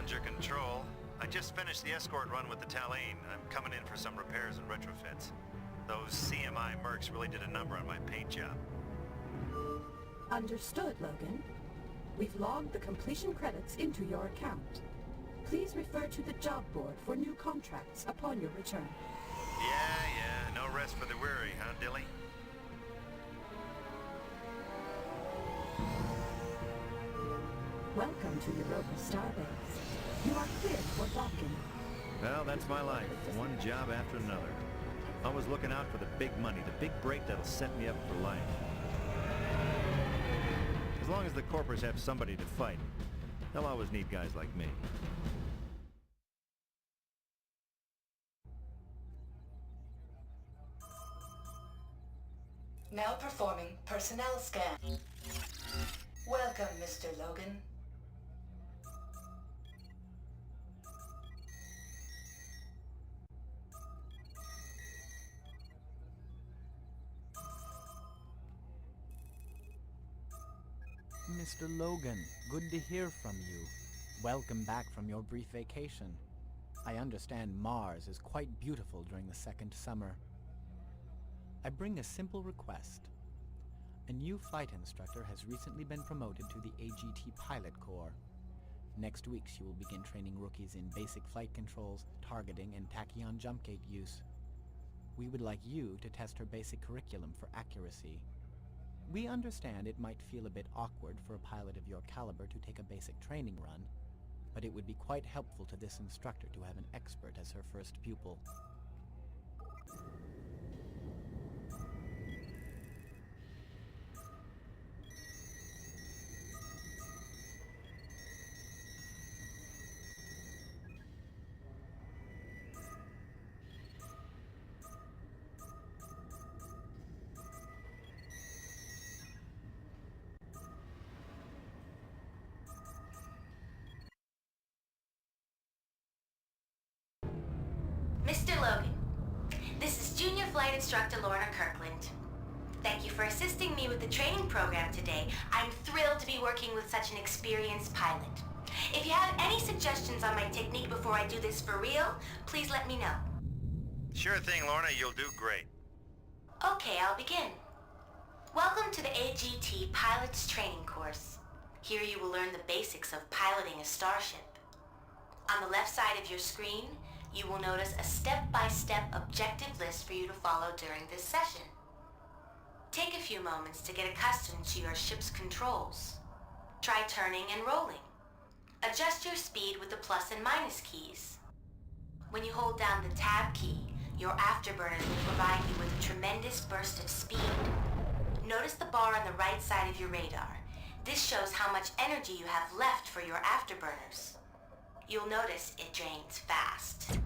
Challenger Control. I just finished the escort run with the Tachyon. I'm coming in for some repairs and retrofits. Those CMI mercs really did a number on my paint job. Understood, Logan. We've logged the completion credits into your account. Please refer to the job board for new contracts upon your return. Yeah, no rest for the weary, huh, Dilly? Welcome to Europa Starbase. You are cleared for docking. Well, that's my life. One job after another. Always looking out for the big money, the big break that'll set me up for life. As long as the corpors have somebody to fight, they'll always need guys like me. Now performing personnel scan. Welcome, Mr. Logan. Mr. Logan, good to hear from you. Welcome back from your brief vacation. I understand Mars is quite beautiful during the second summer. I bring a simple request. A new flight instructor has recently been promoted to the AGT Pilot Corps. Next week she will begin training rookies in basic flight controls, targeting, and Tachyon jump gate use. We would like you to test her basic curriculum for accuracy. We understand it might feel a bit awkward for a pilot of your caliber to take a basic training run, but it would be quite helpful to this instructor to have an expert as her first pupil. Mr. Logan, this is Junior Flight Instructor Lorna Kirkland. Thank you for assisting me with the training program today. I'm thrilled to be working with such an experienced pilot. If you have any suggestions on my technique before I do this for real, please let me know. Sure thing, Lorna. You'll do great. Okay, I'll begin. Welcome to the AGT Pilot's Training Course. Here you will learn the basics of piloting a starship. On the left side of your screen, you will notice a step-by-step objective list for you to follow during this session. Take a few moments to get accustomed to your ship's controls. Try turning and rolling. Adjust your speed with the plus and minus keys. When you hold down the tab key, your afterburners will provide you with a tremendous burst of speed. Notice the bar on the right side of your radar. This shows how much energy you have left for your afterburners. You'll notice it drains fast.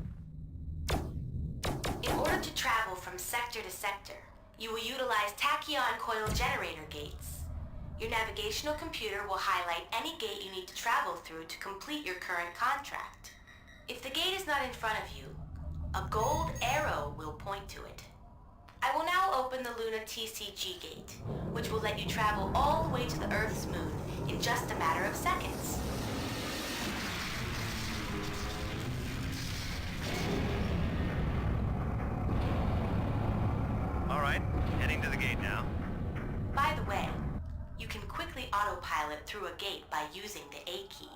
In order to travel from sector to sector, you will utilize Tachyon coil generator gates. Your navigational computer will highlight any gate you need to travel through to complete your current contract. If the gate is not in front of you, a gold arrow will point to it. I will now open the Luna TCG gate, which will let you travel all the way to the Earth's moon in just a matter of seconds. All right, heading to the gate now. By the way, you can quickly autopilot through a gate by using the A key.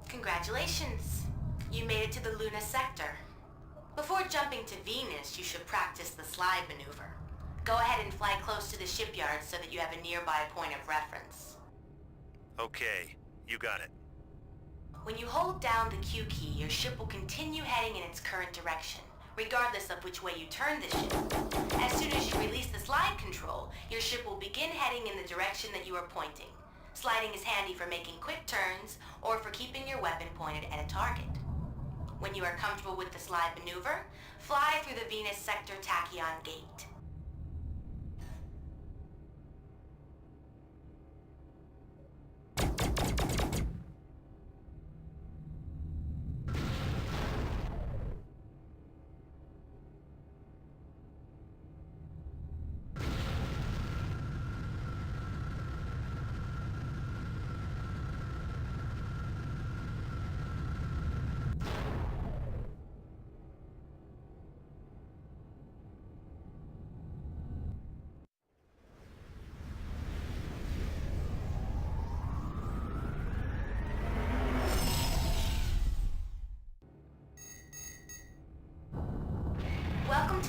Congratulations! You made it to the Luna sector. Before jumping to Venus, you should practice the slide maneuver. Go ahead and fly close to the shipyard so that you have a nearby point of reference. Okay, you got it. When you hold down the Q key, your ship will continue heading in its current direction, regardless of which way you turn the ship. As soon as you release the slide control, your ship will begin heading in the direction that you are pointing. Sliding is handy for making quick turns or for keeping your weapon pointed at a target. When you are comfortable with the slide maneuver, fly through the Venus Sector Tachyon Gate.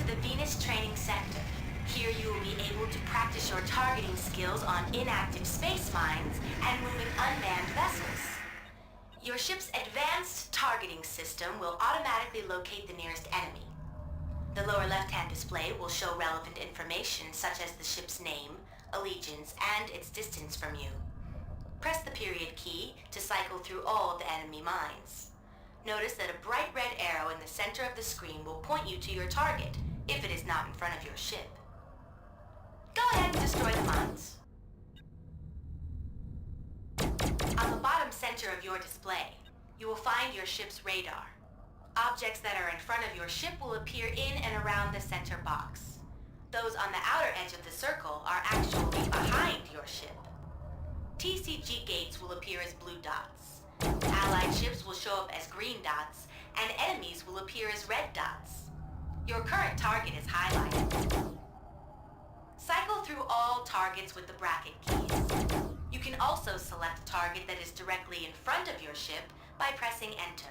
to the Venus Training Sector. Here you will be able to practice your targeting skills on inactive space mines and moving unmanned vessels. Your ship's advanced targeting system will automatically locate the nearest enemy. The lower left-hand display will show relevant information such as the ship's name, allegiance, and its distance from you. Press the period key to cycle through all of the enemy mines. Notice that a bright red arrow in the center of the screen will point you to your target, if it is not in front of your ship. Go ahead and destroy the mines. On the bottom center of your display, you will find your ship's radar. Objects that are in front of your ship will appear in and around the center box. Those on the outer edge of the circle are actually behind your ship. TCG gates will appear as blue dots. Allied ships will show up as green dots, and enemies will appear as red dots. Your current target is highlighted. Cycle through all targets with the bracket keys. You can also select a target that is directly in front of your ship by pressing Enter.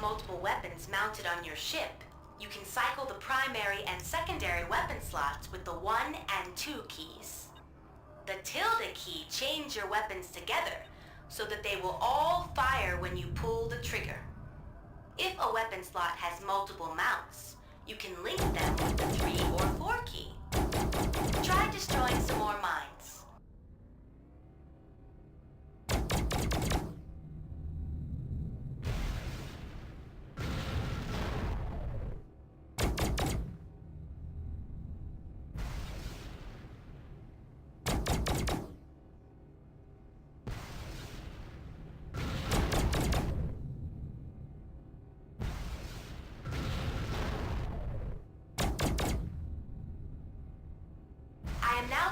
Multiple weapons mounted on your ship, you can cycle the primary and secondary weapon slots with the 1 and 2 keys. The tilde key chains your weapons together so that they will all fire when you pull the trigger. If a weapon slot has multiple mounts, you can link them with the 3 or 4 key. Try destroying some more mines.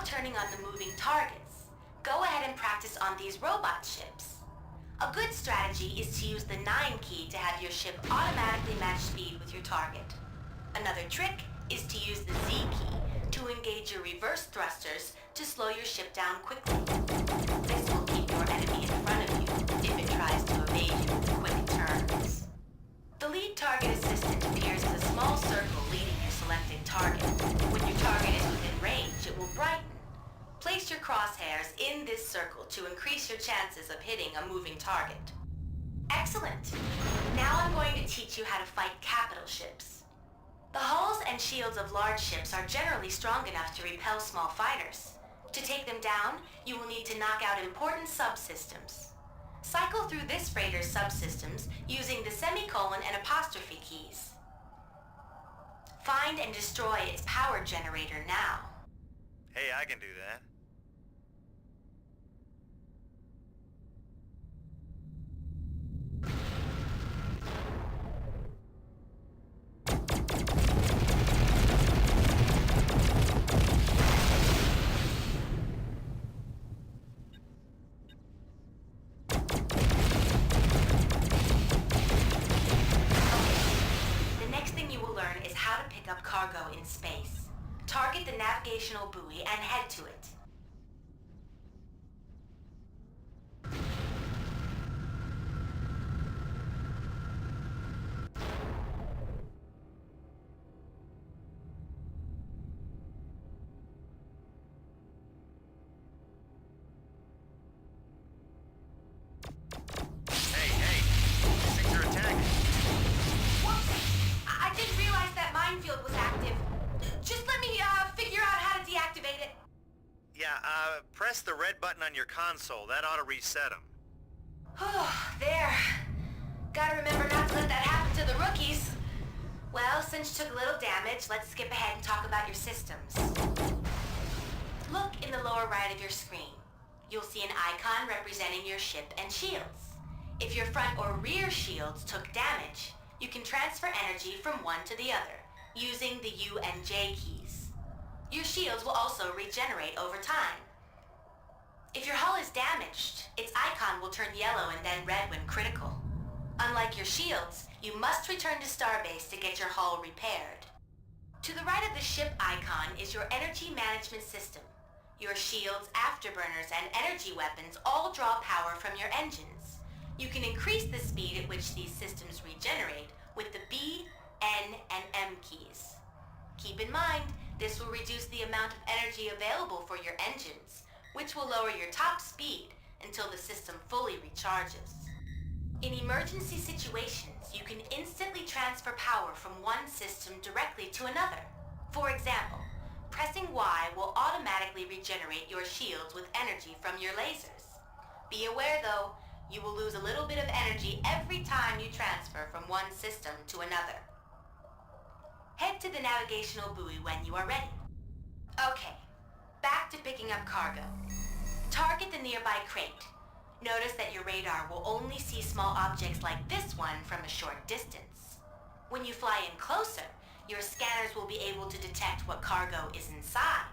Turning on the moving targets. Go ahead and practice on these robot ships. A good strategy is to use the 9 key to have your ship automatically match speed with your target. Another trick is to use the Z key to engage your reverse thrusters to slow your ship down quickly. This will keep your enemy in front of you if it tries to evade you with quick turns. The lead target assistant appears as a small circle leading your selected target. When your target is within range, it will brighten. Place your crosshairs in this circle to increase your chances of hitting a moving target. Excellent! Now I'm going to teach you how to fight capital ships. The hulls and shields of large ships are generally strong enough to repel small fighters. To take them down, you will need to knock out important subsystems. Cycle through this freighter's subsystems using the semicolon and apostrophe keys. Find and destroy its power generator now. Hey, I can do that. The next thing you will learn is how to pick up cargo in space. Target the navigational buoy and head to it. Hey, these things are attacking. Whoops! I didn't realize that minefield was active. Just let me figure out how to deactivate it. Yeah, press the red button on your console. That ought to reset them. Oh, there. Gotta remember not to let that happen to the rookies. Well, since you took a little damage, let's skip ahead and talk about your systems. Look in the lower right of your screen. You'll see an icon representing your ship and shields. If your front or rear shields took damage, you can transfer energy from one to the other, using the U and J keys. Your shields will also regenerate over time. If your hull is damaged, its icon will turn yellow and then red when critical. Unlike your shields, you must return to Starbase to get your hull repaired. To the right of the ship icon is your energy management system. Your shields, afterburners, and energy weapons all draw power from your engines. You can increase the speed at which these systems regenerate with the B, N, and M keys. Keep in mind, this will reduce the amount of energy available for your engines, which will lower your top speed until the system fully recharges. In emergency situations, you can instantly transfer power from one system directly to another. For example, pressing Y will automatically regenerate your shields with energy from your lasers. Be aware though, you will lose a little bit of energy every time you transfer from one system to another. Head to the navigational buoy when you are ready. Okay, back to picking up cargo. Target the nearby crate. Notice that your radar will only see small objects like this one from a short distance. When you fly in closer, your scanners will be able to detect what cargo is inside.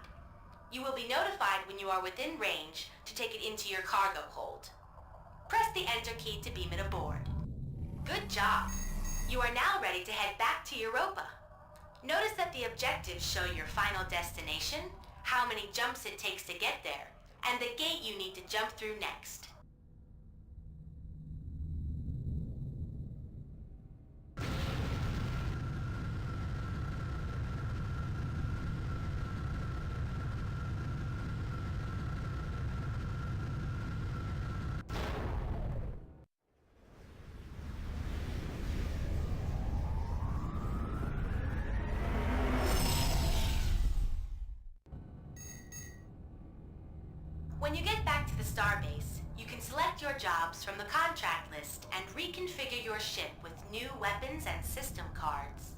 You will be notified when you are within range to take it into your cargo hold. Press the Enter key to beam it aboard. Good job! You are now ready to head back to Europa. Notice that the objectives show your final destination, how many jumps it takes to get there, and the gate you need to jump through next. When you get back to the Starbase, you can select your jobs from the contract list and reconfigure your ship with new weapons and system cards.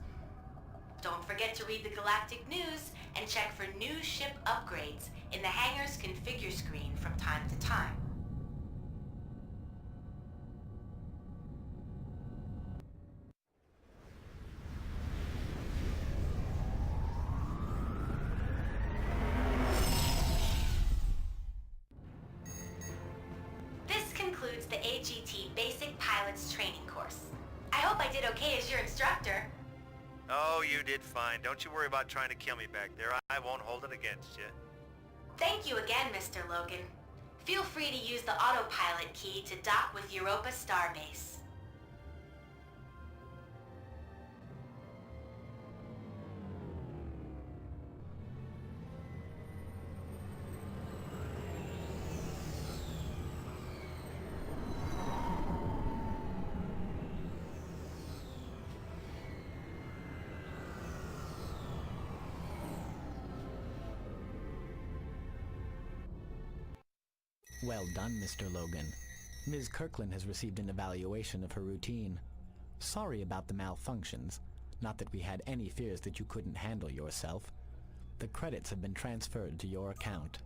Don't forget to read the galactic news and check for new ship upgrades in the hangar's configure screen from time to time. Concludes the AGT Basic Pilots Training Course. I hope I did okay as your instructor. Oh, you did fine. Don't you worry about trying to kill me back there. I won't hold it against you. Thank you again, Mr. Logan. Feel free to use the autopilot key to dock with Europa Starbase. Well done, Mr. Logan. Ms. Kirkland has received an evaluation of her routine. Sorry about the malfunctions. Not that we had any fears that you couldn't handle yourself. The credits have been transferred to your account.